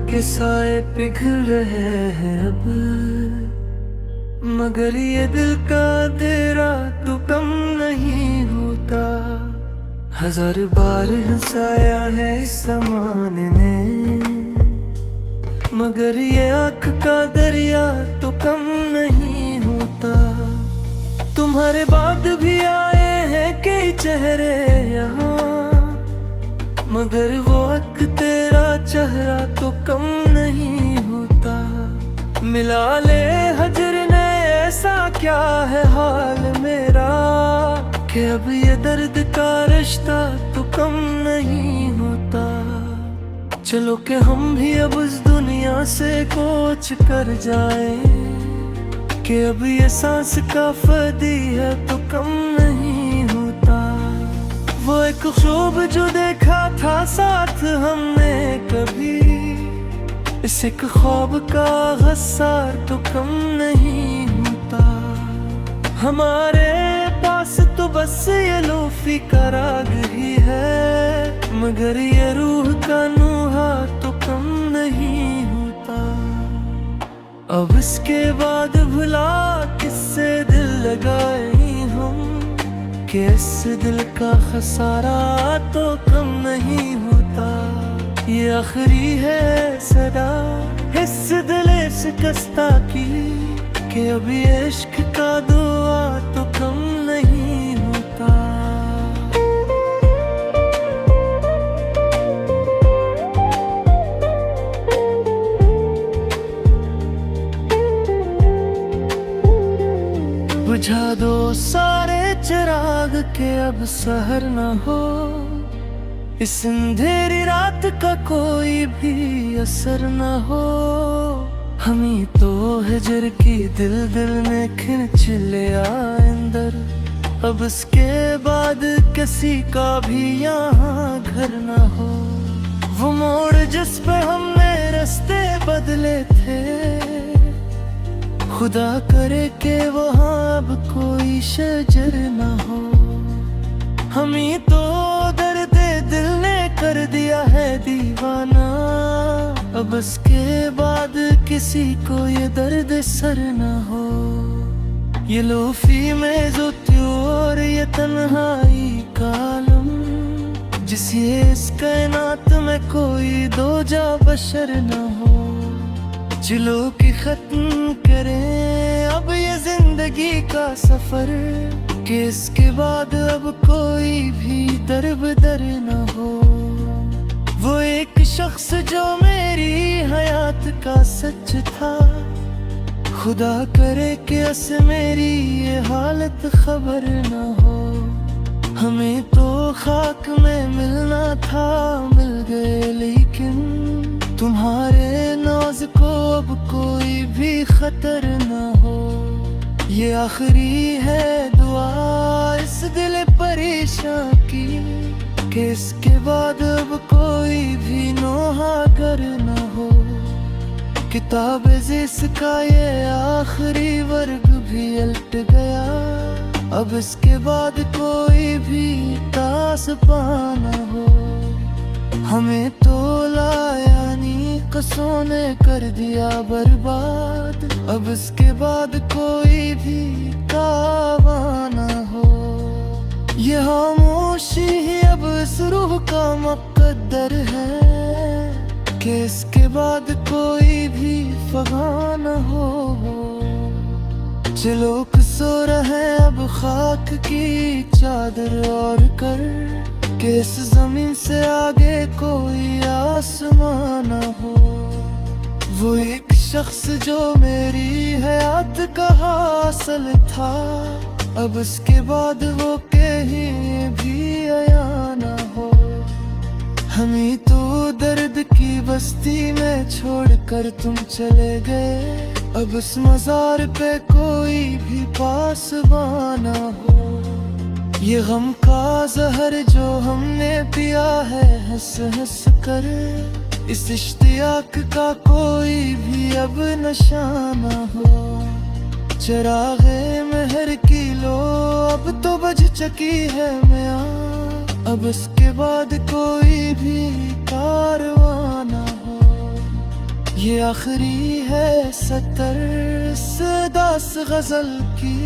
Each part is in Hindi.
के साए पिघल रहे हैं अब, मगर ये दिल का तेरा तो कम नहीं होता। हजार बार हंसाया है इस ज़माने ने, मगर ये आँख का दरिया तो कम नहीं होता। तुम्हारे बाद भी आए हैं कई चेहरे यहाँ, मगर वो हक तेरा चेहरा तो कम नहीं होता। मिला ले हजर ने ऐसा क्या है हाल मेरा, कि अब ये दर्द का रिश्ता तो कम नहीं होता। चलो कि हम भी अब इस दुनिया से कूच कर जाएं, कि अब ये सांस का फर्दी है तो कम नहीं होता। वो एक ख्वाब जो देखा था साथ हमने कभी, इस एक ख्वाब का गस्सार तो कम नहीं होता। हमारे पास तो बस ये लोफी का राग ही है, मगर ये रूह का नूहा तो कम नहीं होता। अब इसके बाद भुला किससे दिल लगाए हम, कि इस दिल का खसारा तो कम नहीं होता। ये आखिरी है सदा इस दिल शिकस्ता की, कि अब ये इश्क का दुआ तो कम नहीं होता। बुझा दो सारे चिराग के अब सहर न हो, इस अंधेरी रात का कोई भी असर न हो। हमी तो हिजर की दिल दिल में खिंच लिया अंदर, अब इसके बाद किसी का भी यहाँ घर न हो। वो मोड़ जिस पे हमने रास्ते बदले थे, खुदा करे कि वहाँ अब कोई शजर न हो। हमी तो दर्द दिल ने कर दिया है दीवाना, अब इसके बाद किसी को ये दर्द सर न हो। ये लोफी में जो और ये तन्हाई कालम, जिसे इस कायनात में कोई दो जा बशर न हो। चलो कि खत्म करें अब ये जिंदगी का सफर, कि इसके बाद अब कोई भी दर न हो। वो एक शख्स जो मेरी हयात का सच था, खुदा करे कि अस मेरी ये हालत खबर न हो। हमें तो खाक में मिलना था मिल गए, लेकिन तुम्हारे नाज को अब कोई भी खतर न हो। ये आखिरी है दुआ इस दिल परेशान की, कि इसके बाद अब कोई भी नोहा कर न हो। किताब जिसका ये आखिरी वर्ग भी उलट गया, अब इसके बाद कोई भी तास पाना हो। हमें तो लायानी कसों ने कर दिया बर्बाद, अब इसके बाद कोई भी कावा न हो। ये खामोशी ही अब इस रूह का मुकद्दर है, कि इसके बाद कोई भी फगा न हो। चलो सो रहे अब खाक की चादर और कर, कि इस जमीन से आगे कोई आसमान न हो। वो एक शख्स जो मेरी हयात का हासिल था, अब इसके बाद वो कहीं भी आया न हो। हमें तो दर्द की बस्ती में छोड़कर तुम चले गए, अब इस मजार पे कोई भी पास बाना हो। ये गम का जहर जो हमने पिया है हंस हंस कर, इस इश्तियाक का कोई भी अब नशा न हो। चिरागे मेहर की लो अब तो बज चुकी है मियां, अब इसके बाद कोई भी कारवां न हो। ये आखिरी है सतर दास गजल की,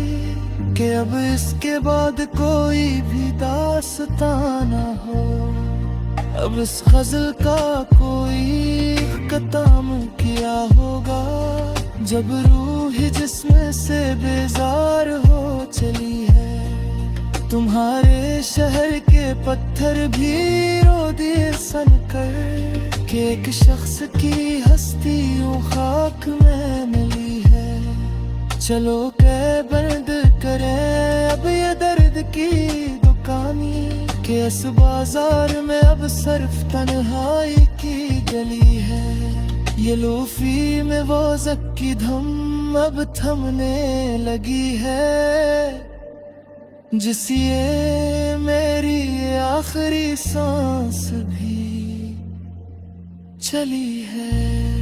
कि अब इसके बाद कोई भी दास्तां ना हो। अब इस गजल का कोई कताम किया होगा, जब रूह जिस्म से बेजार हो चली है। तुम्हारे शहर के पत्थर भी रो दिए सनकर, कि एक शख्स की हस्ती यूं खाक में मिली है। चलो कै बंद करें अब ये दर्द की दुकानी, कि इस बाजार में अब सिर्फ तन्हाई की गली है। ये लोफी में वो ज़क की धम अब थमने लगी है, जिस ये मेरी आखिरी सांस भी चली है।